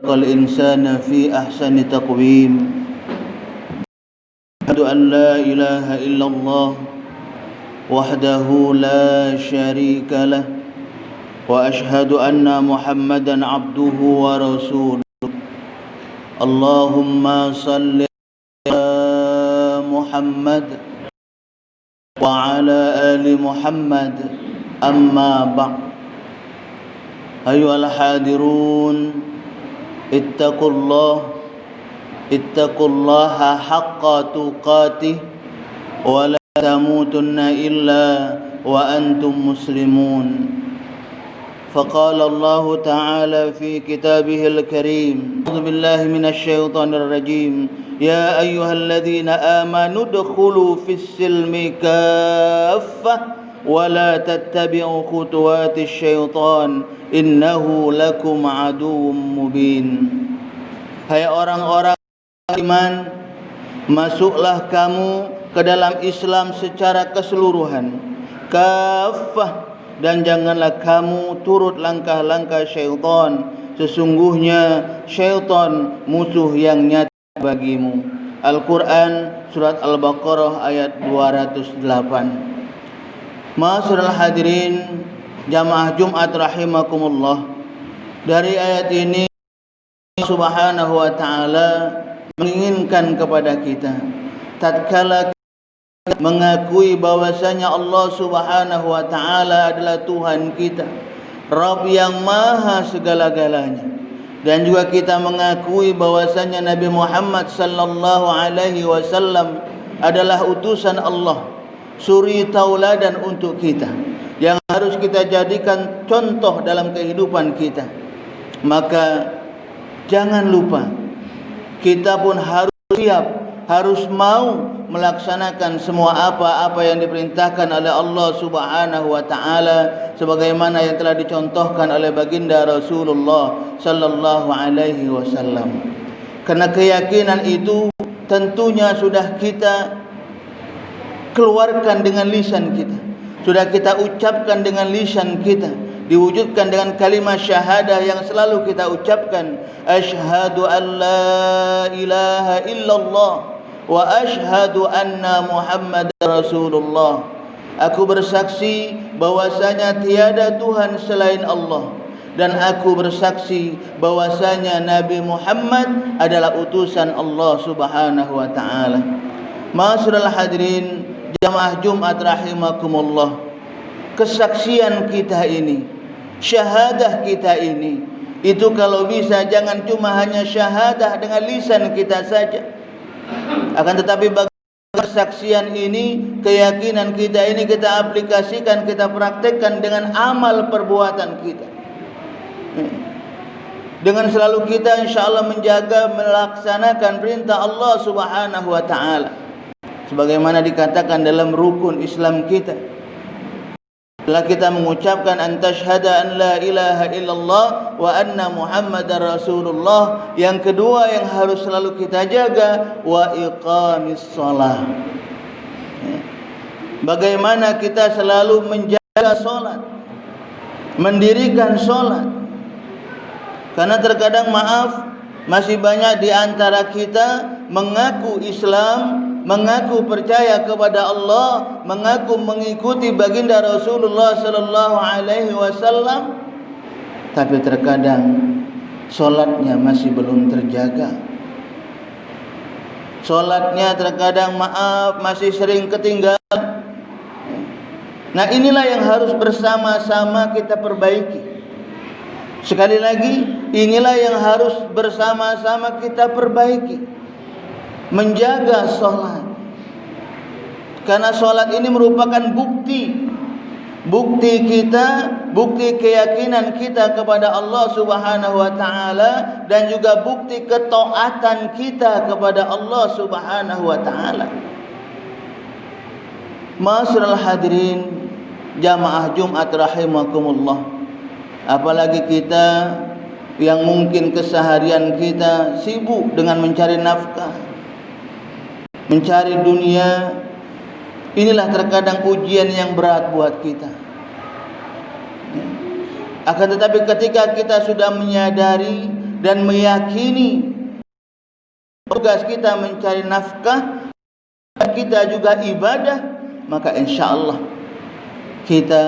الإنسان في أحسن تقويم. أشهد أن لا إله إلا الله وحده لا شريك له وأشهد أن محمدا عبده ورسوله. اللهم صل على محمد وعلى آل محمد. أما بعد. أيها الحاضرون، اتقوا الله حق تقاته ولا تموتن إلا وأنتم مسلمون. فقال الله تعالى في كتابه الكريم: أعوذ بالله من الشيطان الرجيم. يا أيها الذين آمنوا ادخلوا في السلم كافة ولا تتبعوا خطوات الشيطان إنه لكم عدو مبين. Hai orang-orang iman, masuklah kamu ke dalam Islam secara keseluruhan, kafah, dan janganlah kamu turut langkah-langkah syaitan. Sesungguhnya syaitan musuh yang nyata bagimu. Al-Quran surat Al-Baqarah ayat 208. Ma'asyiral hadirin jamaah Jumat rahimakumullah. Dari ayat ini Allah Subhanahu wa taala menginginkan kepada kita, tatkala kita mengakui bahwasanya Allah Subhanahu wa taala adalah Tuhan kita, Rabb yang maha segala-galanya, dan juga kita mengakui bahwasanya Nabi Muhammad sallallahu alaihi wasallam adalah utusan Allah, suri tauladan untuk kita, yang harus kita jadikan contoh dalam kehidupan kita. Maka jangan lupa, kita pun harus siap, harus mau melaksanakan semua apa-apa yang diperintahkan oleh Allah Subhanahu wa taala sebagaimana yang telah dicontohkan oleh baginda Rasulullah sallallahu alaihi wasallam. Karena keyakinan itu tentunya sudah kita keluarkan dengan lisan kita, sudah kita ucapkan dengan lisan kita, diwujudkan dengan kalimat syahadah yang selalu kita ucapkan, asyhadu an la ilaha illallah wa asyhadu anna Muhammadar Rasulullah. Aku bersaksi bahwasanya tiada Tuhan selain Allah, dan aku bersaksi bahwasanya Nabi Muhammad adalah utusan Allah Subhanahu wa taala. Ma'asyiral hadirin jamaah Jumat rahimakumullah, kesaksian kita ini, syahadah kita ini, itu kalau bisa jangan cuma hanya syahadah dengan lisan kita saja, akan tetapi bagaimana kesaksian ini, keyakinan kita ini kita aplikasikan, kita praktekkan dengan amal perbuatan kita, dengan selalu kita insyaallah menjaga melaksanakan perintah Allah Subhanahu wa taala sebagaimana dikatakan dalam rukun Islam kita. Setelah kita mengucapkan antashhada an la ilaha illallah wa anna Muhammadar Rasulullah, yang kedua yang harus selalu kita jaga, wa iqamis shalah. Bagaimana kita selalu menjaga salat, mendirikan salat. Karena terkadang masih banyak di antara kita mengaku Islam, mengaku percaya kepada Allah, mengaku mengikuti baginda Rasulullah sallallahu alaihi wasallam, tapi terkadang solatnya masih belum terjaga. Solatnya terkadang masih sering ketinggalan. Nah, inilah yang harus bersama-sama kita perbaiki. Sekali lagi, inilah yang harus bersama-sama kita perbaiki, menjaga sholat. Karena sholat ini merupakan bukti kita, bukti keyakinan kita kepada Allah Subhanahu wa taala, dan juga bukti ketaatan kita kepada Allah Subhanahu wa taala. Ma'asyiral hadirin jamaah Jumat rahimakumullah, apalagi kita yang mungkin keseharian kita sibuk dengan mencari nafkah, mencari dunia. Inilah terkadang ujian yang berat buat kita. Akan tetapi ketika kita sudah menyadari dan meyakini tugas kita mencari nafkah, kita juga ibadah, maka insya-Allah kita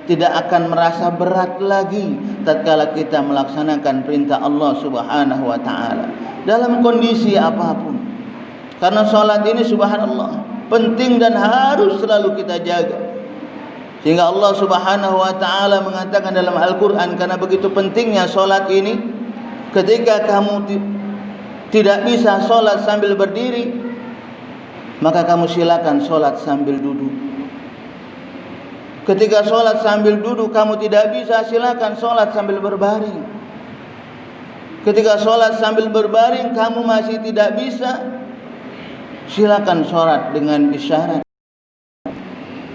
tidak akan merasa berat lagi tatkala kita melaksanakan perintah Allah Subhanahu wa taala dalam kondisi apapun. Karena salat ini subhanallah penting dan harus selalu kita jaga. Sehingga Allah Subhanahu wa taala mengatakan dalam Al-Qur'an, karena begitu pentingnya salat ini, ketika kamu tidak bisa sholat sambil berdiri, maka kamu silakan sholat sambil duduk. Ketika sholat sambil duduk kamu tidak bisa, silakan sholat sambil berbaring. Ketika sholat sambil berbaring kamu masih tidak bisa, silakan sholat dengan isyarat.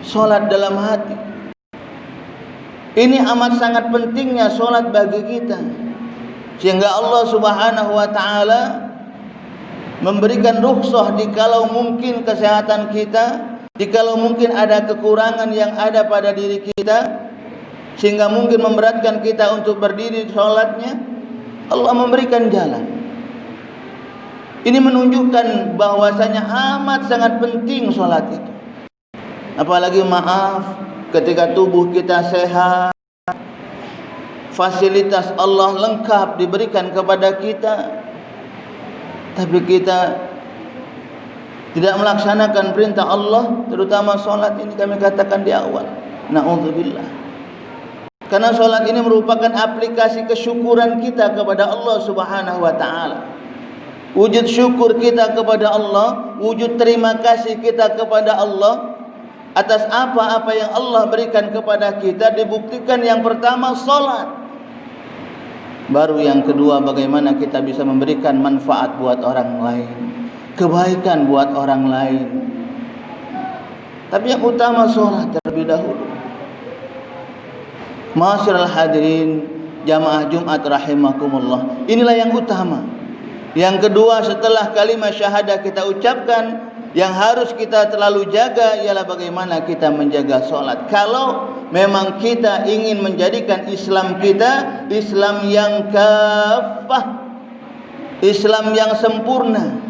Sholat dalam hati. Ini amat sangat pentingnya sholat bagi kita, sehingga Allah Subhanahu wa taala memberikan rukhsah dikalau mungkin kesehatan kita, dikalau mungkin ada kekurangan yang ada pada diri kita sehingga mungkin memberatkan kita untuk berdiri sholatnya, Allah memberikan jalan. Ini menunjukkan bahwasanya amat sangat penting sholat itu. Apalagi maaf, ketika tubuh kita sehat, fasilitas Allah lengkap diberikan kepada kita, tapi kita tidak melaksanakan perintah Allah, terutama sholat ini kami katakan di awal. Na'udzubillah. Karena sholat ini merupakan aplikasi kesyukuran kita kepada Allah Subhanahu wa ta'ala. Wujud syukur kita kepada Allah, wujud terima kasih kita kepada Allah atas apa-apa yang Allah berikan kepada kita, dibuktikan yang pertama sholat. Baru yang kedua, bagaimana kita bisa memberikan manfaat buat orang lain, kebaikan buat orang lain. Tapi yang utama sholat terlebih dahulu. Ma'asyiral hadirin jamaah Jumat rahimakumullah, inilah yang utama. Yang kedua, setelah kalimat syahadah kita ucapkan, yang harus kita terlalu jaga ialah bagaimana kita menjaga sholat. Kalau memang kita ingin menjadikan Islam kita Islam yang kafah, Islam yang sempurna,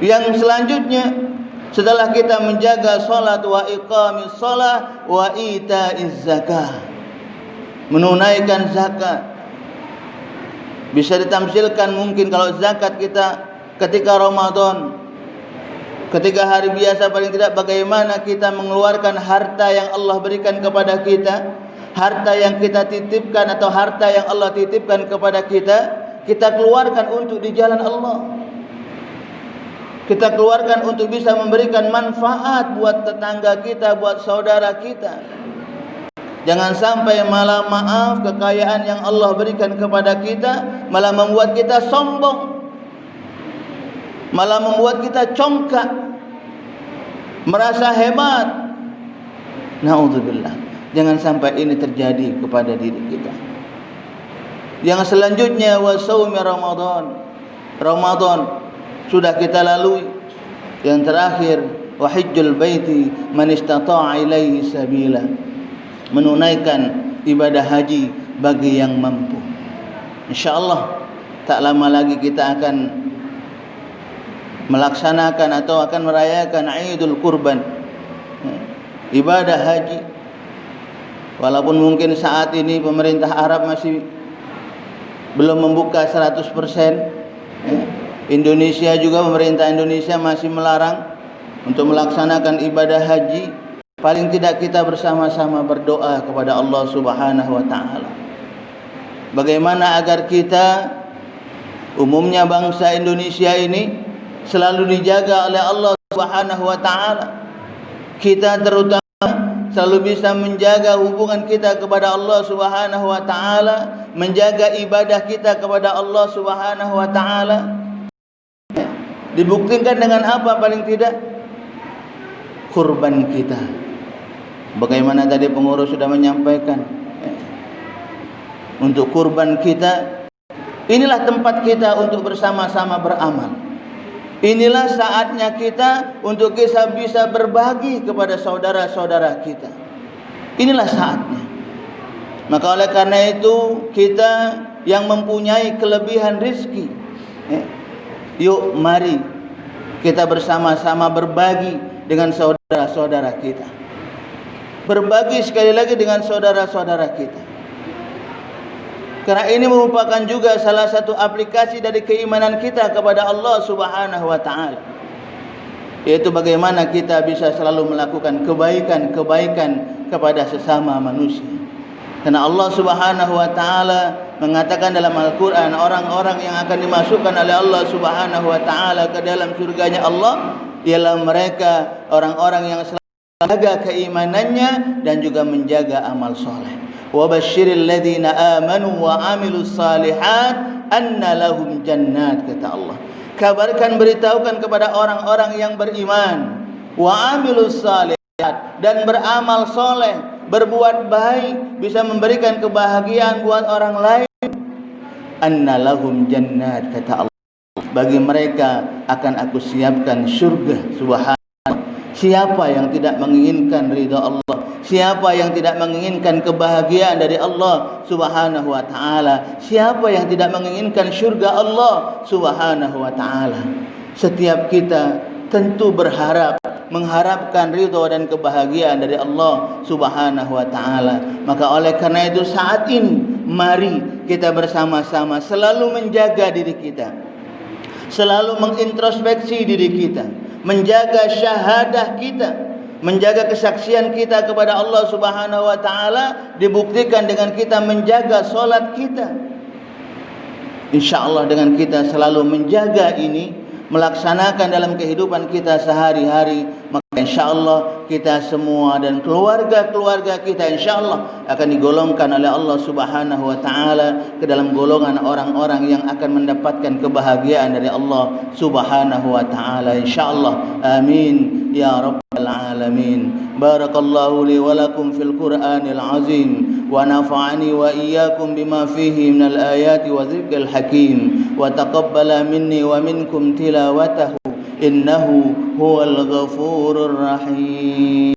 yang selanjutnya setelah kita menjaga sholat, wa iqamis sholat wa itaiz zakah, menunaikan zakat. Bisa ditamsilkan mungkin kalau zakat kita ketika Ramadan, ketika hari biasa paling tidak, bagaimana kita mengeluarkan harta yang Allah berikan kepada kita, harta yang kita titipkan atau harta yang Allah titipkan kepada kita, kita keluarkan untuk di jalan Allah. Kita keluarkan untuk bisa memberikan manfaat buat tetangga kita, buat saudara kita. Jangan sampai malah maaf kekayaan yang Allah berikan kepada kita malah membuat kita sombong, malah membuat kita congkak, merasa hebat. Na'udzubillah. Jangan sampai ini terjadi kepada diri kita. Yang selanjutnya, wa shaumi Ramadan. Ramadan sudah kita lalui. Yang terakhir, wa hajjul baiti man istata'a ilaihi sabila. Menunaikan ibadah haji bagi yang mampu. InsyaAllah tak lama lagi kita akan melaksanakan atau akan merayakan Idul Kurban, ibadah haji. Walaupun mungkin saat ini pemerintah Arab masih belum membuka 100%, Indonesia juga, pemerintah Indonesia masih melarang untuk melaksanakan ibadah haji. Paling tidak kita bersama-sama berdoa kepada Allah Subhanahu wa taala. Bagaimana agar kita, umumnya bangsa Indonesia ini, selalu dijaga oleh Allah Subhanahu wa taala. Kita terutama selalu bisa menjaga hubungan kita kepada Allah Subhanahu wa taala, menjaga ibadah kita kepada Allah Subhanahu wa taala. Dibuktikan dengan apa paling tidak? Kurban kita. Bagaimana tadi pengurus sudah menyampaikan, untuk kurban kita, inilah tempat kita untuk bersama-sama beramal. Inilah saatnya kita untuk kita bisa berbagi kepada saudara-saudara kita. Inilah saatnya. Maka oleh karena itu kita yang mempunyai kelebihan rizki. Yuk mari kita bersama-sama berbagi dengan saudara-saudara kita. Berbagi sekali lagi dengan saudara-saudara kita. Karena ini merupakan juga salah satu aplikasi dari keimanan kita kepada Allah Subhanahu wa taala. Yaitu bagaimana kita bisa selalu melakukan kebaikan-kebaikan kepada sesama manusia. Karena Allah Subhanahu wa taala mengatakan dalam Al-Qur'an, orang-orang yang akan dimasukkan oleh Allah Subhanahu wa taala ke dalam surganya Allah ialah mereka orang-orang yang selalu menjaga keimanannya dan juga menjaga amal soleh. Wa basyiril ladzina amanu wa amilus salihat anna lahum jannat, kata Allah. Kabarkan, beritahukan kepada orang-orang yang beriman, wa amilus salihat, dan beramal soleh, berbuat baik, bisa memberikan kebahagiaan buat orang lain. Anna lahum jannat, kata Allah. Bagi mereka akan aku siapkan surga. Subhanallah. Siapa yang tidak menginginkan ridha Allah? Siapa yang tidak menginginkan kebahagiaan dari Allah Subhanahu wa taala? Siapa yang tidak menginginkan syurga Allah Subhanahu wa taala? Setiap kita tentu mengharapkan ridha dan kebahagiaan dari Allah Subhanahu wa taala. Maka oleh karena itu saat ini mari kita bersama-sama selalu menjaga diri kita. Selalu mengintrospeksi diri kita, menjaga syahadah kita, menjaga kesaksian kita kepada Allah Subhanahu wa taala dibuktikan dengan kita menjaga solat kita. Insyaallah dengan kita selalu menjaga ini, melaksanakan dalam kehidupan kita sehari-hari, maka insyaallah kita semua dan keluarga-keluarga kita insyaallah akan digolongkan oleh Allah Subhanahu wa taala ke dalam golongan orang-orang yang akan mendapatkan kebahagiaan dari Allah Subhanahu wa taala insyaallah. Amin ya rabbal alamin. Barakallahu li wa lakum fil Qur'anil azim wa nafa'ani wa iyyakum bima fihi minal ayati wa dzikril hakim wa taqabbala minni wa minkum tilawatahu innahu huwal ghafurur rahim.